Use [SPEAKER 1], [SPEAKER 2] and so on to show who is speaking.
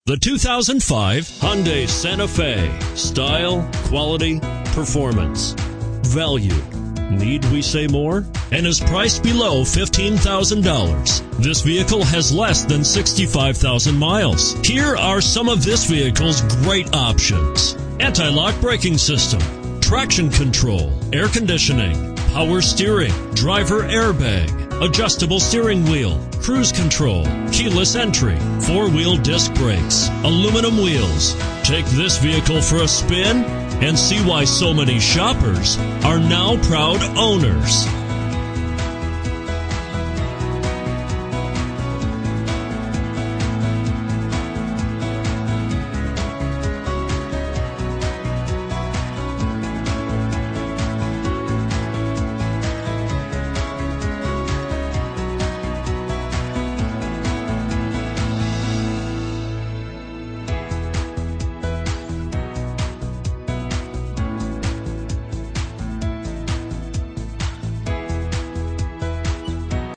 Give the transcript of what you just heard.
[SPEAKER 1] The 2005 Hyundai Santa Fe. Style, quality, performance, value. Need we say more? And is priced below $15,000. This vehicle has less than 65,000 miles. Here are some of this vehicle's great options: anti-lock braking system, traction control, air conditioning, power steering, driver airbag, adjustable steering wheel, cruise control, keyless entry, four-wheel disc brakes, aluminum wheels. Take this vehicle for a spin and see why so many shoppers are now proud owners.